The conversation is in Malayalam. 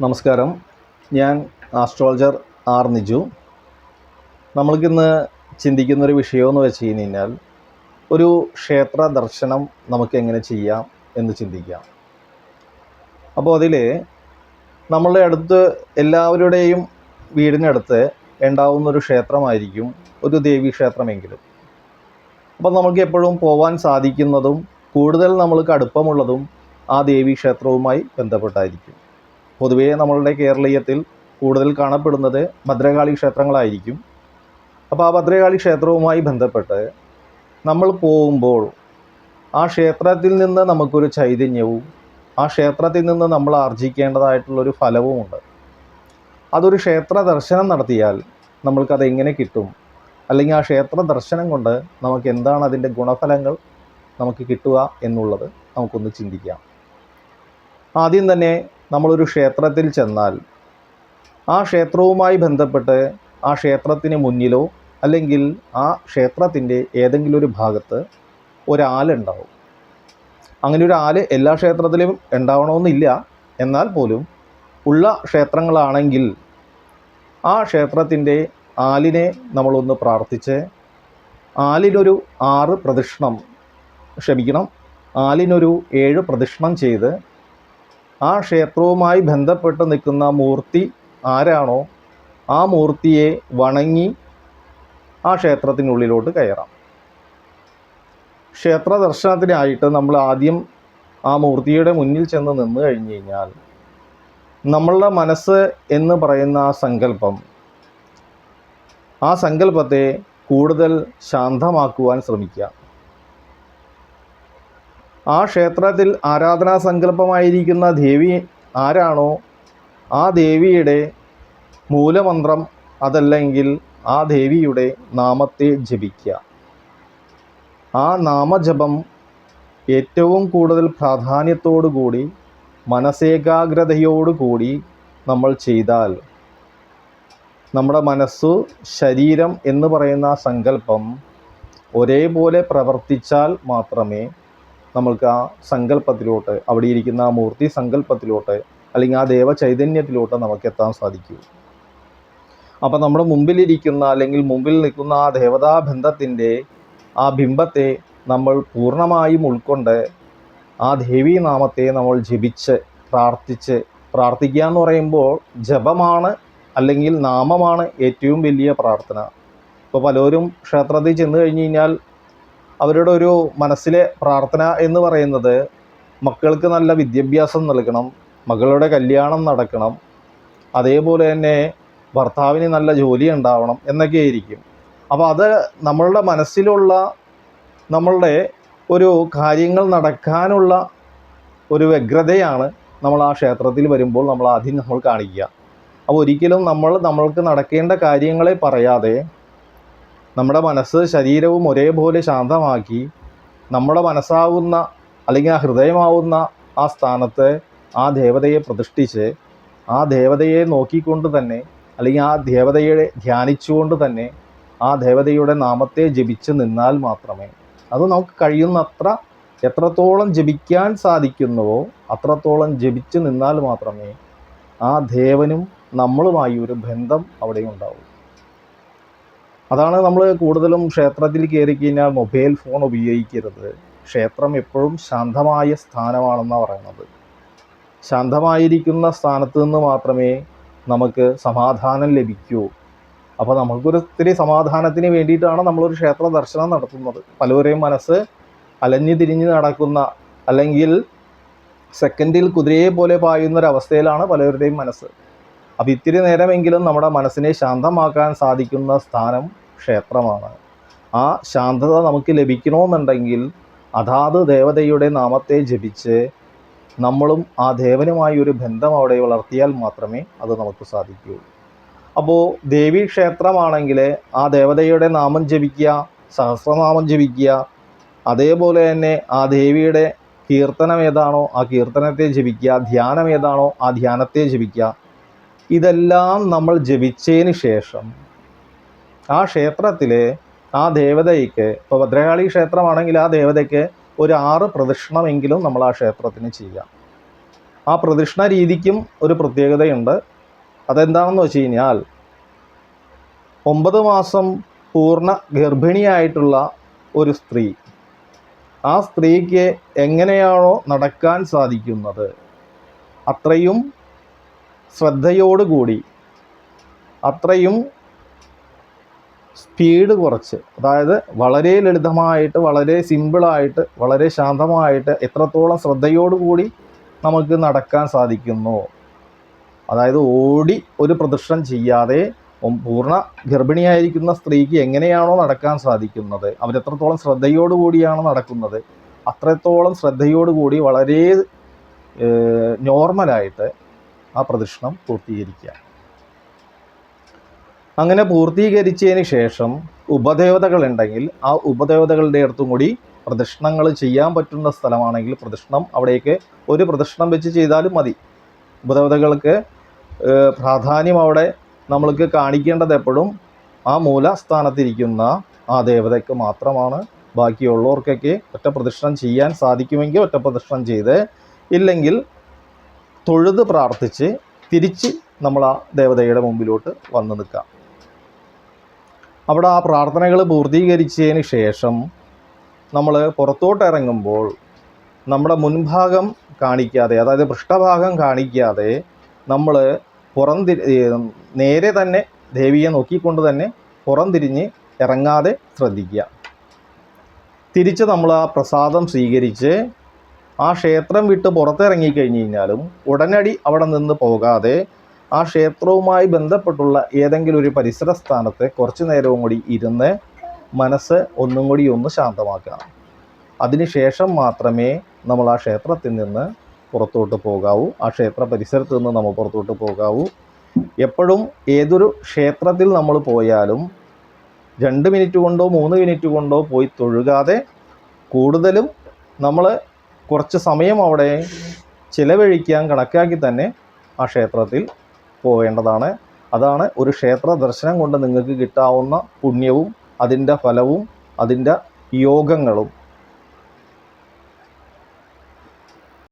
നമസ്കാരം. ഞാൻ ആസ്ട്രോളജർ ആർ നിജു. നമ്മൾക്കിന്ന് ചിന്തിക്കുന്നൊരു വിഷയമെന്ന് വെച്ച് കഴിഞ്ഞാൽ ഒരു ക്ഷേത്ര ദർശനം നമുക്ക് എങ്ങനെ ചെയ്യാം എന്ന് ചിന്തിക്കാം. അപ്പോൾ അതിൽ നമ്മളുടെ അടുത്ത് എല്ലാവരുടെയും വീടിനടുത്ത് ഉണ്ടാവുന്നൊരു ക്ഷേത്രമായിരിക്കും ഒരു ദേവീ ക്ഷേത്രമെങ്കിലും. അപ്പോൾ നമുക്ക് എപ്പോഴും പോകാൻ സാധിക്കുന്നതും കൂടുതൽ നമ്മൾക്ക് അടുപ്പമുള്ളതും ആ ദേവീ ക്ഷേത്രവുമായി ബന്ധപ്പെട്ടായിരിക്കും. പൊതുവേ നമ്മളുടെ കേരളീയത്തിൽ കൂടുതൽ കാണപ്പെടുന്നത് ഭദ്രകാളി ക്ഷേത്രങ്ങളായിരിക്കും. അപ്പോൾ ആ ഭദ്രകാളി ക്ഷേത്രവുമായി ബന്ധപ്പെട്ട് നമ്മൾ പോകുമ്പോൾ ആ ക്ഷേത്രത്തിൽ നിന്ന് നമുക്കൊരു ചൈതന്യവും ആ ക്ഷേത്രത്തിൽ നിന്ന് നമ്മൾ ആർജിക്കേണ്ടതായിട്ടുള്ളൊരു ഫലവുമുണ്ട്. അതൊരു ക്ഷേത്ര ദർശനം നടത്തിയാൽ നമ്മൾക്കത് എങ്ങനെ കിട്ടും, അല്ലെങ്കിൽ ആ ക്ഷേത്ര ദർശനം കൊണ്ട് നമുക്ക് എന്താണ് അതിൻ്റെ ഗുണഫലങ്ങൾ നമുക്ക് കിട്ടുക എന്നുള്ളത് നമുക്കൊന്ന് ചിന്തിക്കാം. ആദ്യം തന്നെ നമ്മളൊരു ക്ഷേത്രത്തിൽ ചെന്നാൽ ആ ക്ഷേത്രവുമായി ബന്ധപ്പെട്ട് ആ ക്ഷേത്രത്തിന് മുന്നിലോ അല്ലെങ്കിൽ ആ ക്ഷേത്രത്തിൻ്റെ ഏതെങ്കിലും ഒരു ഭാഗത്ത് ഒരാളുണ്ടാവും. അങ്ങനെ ഒരു ആല് എല്ലാ ക്ഷേത്രത്തിലും ഉണ്ടാവണമെന്നില്ല. എന്നാൽ പോലും ഉള്ള ക്ഷേത്രങ്ങളാണെങ്കിൽ ആ ക്ഷേത്രത്തിൻ്റെ ആലിനെ നമ്മളൊന്ന് പ്രാർത്ഥിച്ച് ആലിനൊരു 6 പ്രദക്ഷിണം ആലിനൊരു 7 പ്രദക്ഷിണം ചെയ്ത് ആ ക്ഷേത്രവുമായി ബന്ധപ്പെട്ട് നിൽക്കുന്ന മൂർത്തി ആരാണോ ആ മൂർത്തിയെ വണങ്ങി ആ ക്ഷേത്രത്തിനുള്ളിലോട്ട് കയറാം. ക്ഷേത്ര ദർശനത്തിനായിട്ട് നമ്മൾ ആദ്യം ആ മൂർത്തിയുടെ മുന്നിൽ ചെന്ന് നിന്ന് കഴിഞ്ഞ് കഴിഞ്ഞാൽ നമ്മളുടെ മനസ്സ് എന്ന് പറയുന്ന ആ സങ്കല്പത്തെ കൂടുതൽ ശാന്തമാക്കുവാൻ ശ്രമിക്കുക. ആ ക്ഷേത്രത്തിൽ ആരാധനാ സങ്കല്പമായിരിക്കുന്ന ദേവി ആരാണോ ആ ദേവിയുടെ മൂലമന്ത്രം അതല്ലെങ്കിൽ ആ ദേവിയുടെ നാമത്തെ ജപിക്കുക. ആ നാമജപം ഏറ്റവും കൂടുതൽ പ്രാധാന്യത്തോടുകൂടി മനസ്സേകാഗ്രതയോടുകൂടി നമ്മൾ ചെയ്താൽ നമ്മുടെ മനസ്സു ശരീരം എന്ന് പറയുന്ന സങ്കല്പം ഒരേപോലെ പ്രവർത്തിച്ചാൽ മാത്രമേ നമ്മൾക്ക് ആ സങ്കല്പത്തിലോട്ട്, അവിടെ ഇരിക്കുന്ന ആ മൂർത്തി സങ്കല്പത്തിലോട്ട് അല്ലെങ്കിൽ ആ ദേവ ചൈതന്യത്തിലോട്ട് നമുക്ക് എത്താൻ സാധിക്കൂ. അപ്പം നമ്മുടെ മുമ്പിലിരിക്കുന്ന അല്ലെങ്കിൽ മുമ്പിൽ നിൽക്കുന്ന ആ ദേവതാബന്ധത്തിൻ്റെ ആ ബിംബത്തെ നമ്മൾ പൂർണ്ണമായും ഉൾക്കൊണ്ട് ആ ദേവീനാമത്തെ നമ്മൾ ജപിച്ച് പ്രാർത്ഥിക്കുക എന്ന് പറയുമ്പോൾ ജപമാണ് അല്ലെങ്കിൽ നാമമാണ് ഏറ്റവും വലിയ പ്രാർത്ഥന. ഇപ്പോൾ പലരും ക്ഷേത്രത്തിൽ ചെന്ന് കഴിഞ്ഞ് കഴിഞ്ഞാൽ അവരുടെ ഒരു മനസ്സിലെ പ്രാർത്ഥന എന്ന് പറയുന്നത് മക്കൾക്ക് നല്ല വിദ്യാഭ്യാസം നൽകണം, മകളുടെ കല്യാണം നടക്കണം, അതേപോലെ തന്നെ ഭർത്താവിന് നല്ല ജോലി ഉണ്ടാവണം എന്നൊക്കെ ആയിരിക്കും. അപ്പോൾ അത് നമ്മളുടെ മനസ്സിലുള്ള നമ്മളുടെ ഒരു കാര്യങ്ങൾ നടക്കാനുള്ള ഒരു വ്യഗ്രതയാണ് നമ്മൾ ആ ക്ഷേത്രത്തിൽ വരുമ്പോൾ നമ്മൾ കാണിക്കുക. അപ്പോൾ ഒരിക്കലും നമ്മൾക്ക് നടക്കേണ്ട കാര്യങ്ങളെ പറയാതെ നമ്മുടെ മനസ്സ് ശരീരവും ഒരേപോലെ ശാന്തമാക്കി നമ്മുടെ മനസ്സാവുന്ന അല്ലെങ്കിൽ ആ ഹൃദയമാവുന്ന ആ സ്ഥാനത്ത് ആ ദേവതയെ പ്രതിഷ്ഠിച്ച് ആ ദേവതയെ നോക്കിക്കൊണ്ട് തന്നെ അല്ലെങ്കിൽ ആ ദേവതയെ ധ്യാനിച്ചുകൊണ്ട് തന്നെ ആ ദേവതയുടെ നാമത്തെ ജപിച്ച് നിന്നാൽ മാത്രമേ, അത് നമുക്ക് കഴിയുന്നത്ര എത്രത്തോളം ജപിക്കാൻ സാധിക്കുന്നുവോ അത്രത്തോളം ജപിച്ച് നിന്നാൽ മാത്രമേ ആ ദേവനും നമ്മളുമായി ഒരു ബന്ധം അവിടെ ഉണ്ടാവൂ. അതാണ് നമ്മൾ കൂടുതലും ക്ഷേത്രത്തിൽ കയറി കഴിഞ്ഞാൽ മൊബൈൽ ഫോൺ ഉപയോഗിക്കരുത്. ക്ഷേത്രം എപ്പോഴും ശാന്തമായ സ്ഥാനമാണെന്നാണ് പറയുന്നത്. ശാന്തമായിരിക്കുന്ന സ്ഥാനത്ത് നിന്ന് മാത്രമേ നമുക്ക് സമാധാനം ലഭിക്കൂ. അപ്പോൾ നമുക്കൊരിത്തിരി സമാധാനത്തിന് വേണ്ടിയിട്ടാണ് നമ്മളൊരു ക്ഷേത്ര ദർശനം നടത്തുന്നത്. പലരുടെയും മനസ്സ് അലഞ്ഞു തിരിഞ്ഞ് നടക്കുന്ന അല്ലെങ്കിൽ സെക്കൻഡിൽ കുതിരയെ പോലെ പായുന്നൊരവസ്ഥയിലാണ് പലരുടെയും മനസ്സ്. അപ്പോൾ ഇത്തിരി നേരമെങ്കിലും നമ്മുടെ മനസ്സിനെ ശാന്തമാക്കാൻ സാധിക്കുന്ന സ്ഥാനം ക്ഷേത്രമാണ്. ആ ശാന്തത നമുക്ക് ലഭിക്കണമെന്നുണ്ടെങ്കിൽ അതാത് ദേവതയുടെ നാമത്തെ ജപിച്ച് നമ്മളും ആ ദേവനുമായി ഒരു ബന്ധം അവിടെ വളർത്തിയാൽ മാത്രമേ അത് നമുക്ക് സാധിക്കൂ. അപ്പോൾ ദേവീ ക്ഷേത്രമാണെങ്കിൽ ആ ദേവതയുടെ നാമം ജപിക്കുക, സഹസ്രനാമം ജപിക്കുക, അതേപോലെ തന്നെ ആ ദേവിയുടെ കീർത്തനം ഏതാണോ ആ കീർത്തനത്തെ ജപിക്കുക, ധ്യാനം ഏതാണോ ആ ധ്യാനത്തെ ജപിക്കുക. ഇതെല്ലാം നമ്മൾ ജപിച്ചതിന് ശേഷം ആ ക്ഷേത്രത്തിൽ ആ ദേവതയ്ക്ക്, ഇപ്പോൾ ഭദ്രകാളി ക്ഷേത്രമാണെങ്കിൽ ആ ദേവതയ്ക്ക് ഒരു 6 പ്രദക്ഷിണമെങ്കിലും നമ്മൾ ആ ക്ഷേത്രത്തിന് ചെയ്യാം. ആ പ്രദക്ഷിണ രീതിക്കും ഒരു പ്രത്യേകതയുണ്ട്. അതെന്താണെന്ന് വെച്ച് കഴിഞ്ഞാൽ 9 മാസം പൂർണ്ണ ഗർഭിണിയായിട്ടുള്ള ഒരു സ്ത്രീ, ആ സ്ത്രീക്ക് എങ്ങനെയാണോ നടക്കാൻ സാധിക്കുന്നത് അത്രയും ശ്രദ്ധയോടുകൂടി, അത്രയും സ്പീഡ് കുറച്ച്, അതായത് വളരെ ലളിതമായിട്ട്, വളരെ സിമ്പിളായിട്ട്, വളരെ ശാന്തമായിട്ട് എത്രത്തോളം ശ്രദ്ധയോടുകൂടി നമുക്ക് നടക്കാൻ സാധിക്കുന്നു, അതായത് ഓടി ഒരു പ്രദക്ഷിണം ചെയ്യാതെ പൂർണ്ണ ഗർഭിണിയായിരിക്കുന്ന സ്ത്രീക്ക് എങ്ങനെയാണോ നടക്കാൻ സാധിക്കുന്നത്, അവരെത്രത്തോളം ശ്രദ്ധയോടുകൂടിയാണ് നടക്കുന്നത്, അത്രത്തോളം ശ്രദ്ധയോടുകൂടി വളരെ നോർമലായിട്ട് ആ പ്രദക്ഷിണം പൂർത്തീകരിക്കുക. അങ്ങനെ പൂർത്തീകരിച്ചതിന് ശേഷം ഉപദേവതകളുണ്ടെങ്കിൽ ആ ഉപദേവതകളുടെ അടുത്തും കൂടി പ്രദക്ഷിണങ്ങൾ ചെയ്യാൻ പറ്റുന്ന സ്ഥലമാണെങ്കിൽ പ്രദക്ഷിണം അവിടേക്ക് ഒരു പ്രദക്ഷിണം വെച്ച് ചെയ്താലും മതി. ഉപദേവതകൾക്ക് പ്രാധാന്യം അവിടെ നമ്മൾക്ക് കാണിക്കേണ്ടത് എപ്പോഴും ആ മൂലസ്ഥാനത്തിരിക്കുന്ന ആ ദേവതയ്ക്ക് മാത്രമാണ്. ബാക്കിയുള്ളവർക്കൊക്കെ ഒറ്റ പ്രദക്ഷിണം ചെയ്യാൻ സാധിക്കുമെങ്കിൽ ഒറ്റ പ്രദക്ഷിണം ചെയ്ത്, ഇല്ലെങ്കിൽ തൊഴുത് പ്രാർത്ഥിച്ച് തിരിച്ച് നമ്മൾ ആ ദേവതയുടെ മുമ്പിലോട്ട് വന്ന് നിൽക്കാം. അവിടെ ആ പ്രാർത്ഥനകൾ പൂർത്തീകരിച്ചതിന് ശേഷം നമ്മൾ പുറത്തോട്ട് ഇറങ്ങുമ്പോൾ നമ്മുടെ മുൻഭാഗം കാണിക്കാതെ, അതായത് പൃഷ്ഠഭാഗം കാണിക്കാതെ നമ്മൾ നേരെ തന്നെ ദേവിയെ നോക്കിക്കൊണ്ട് തന്നെ പുറംതിരിഞ്ഞ് ഇറങ്ങാതെ ശ്രദ്ധിക്കുക. തിരിച്ച് നമ്മൾ ആ പ്രസാദം സ്വീകരിച്ച് ആ ക്ഷേത്രം വിട്ട് പുറത്തിറങ്ങിക്കഴിഞ്ഞ് കഴിഞ്ഞാലും ഉടനടി അവിടെ നിന്ന് പോകാതെ ആ ക്ഷേത്രവുമായി ബന്ധപ്പെട്ടുള്ള ഏതെങ്കിലും ഒരു പരിസര സ്ഥാനത്ത് കുറച്ച് നേരവും കൂടി ഇരുന്ന് മനസ്സ് ഒന്നും കൂടി ഒന്ന് ശാന്തമാക്കുക. അതിനുശേഷം മാത്രമേ നമ്മൾ ആ ക്ഷേത്രത്തിൽ നിന്ന് പുറത്തോട്ട് പോകാവൂ, ആ ക്ഷേത്ര പരിസരത്ത് നിന്ന് നമ്മൾ പുറത്തോട്ട് പോകാവൂ. എപ്പോഴും ഏതൊരു ക്ഷേത്രത്തിൽ നമ്മൾ പോയാലും 2 മിനിറ്റ് കൊണ്ടോ 3 മിനിറ്റ് കൊണ്ടോ പോയി തൊഴുകാതെ കൂടുതലും നമ്മൾ കുറച്ച് സമയം അവിടെ ചിലവഴിക്കാൻ കണക്കാക്കി തന്നെ ആ ക്ഷേത്രത്തിൽ പോവേണ്ടതാണ്. അതാണ് ഒരു ക്ഷേത്ര ദർശനം കൊണ്ട് നിങ്ങൾക്ക് കിട്ടാവുന്ന പുണ്യവും അതിൻ്റെ ഫലവും അതിൻ്റെ യോഗങ്ങളും.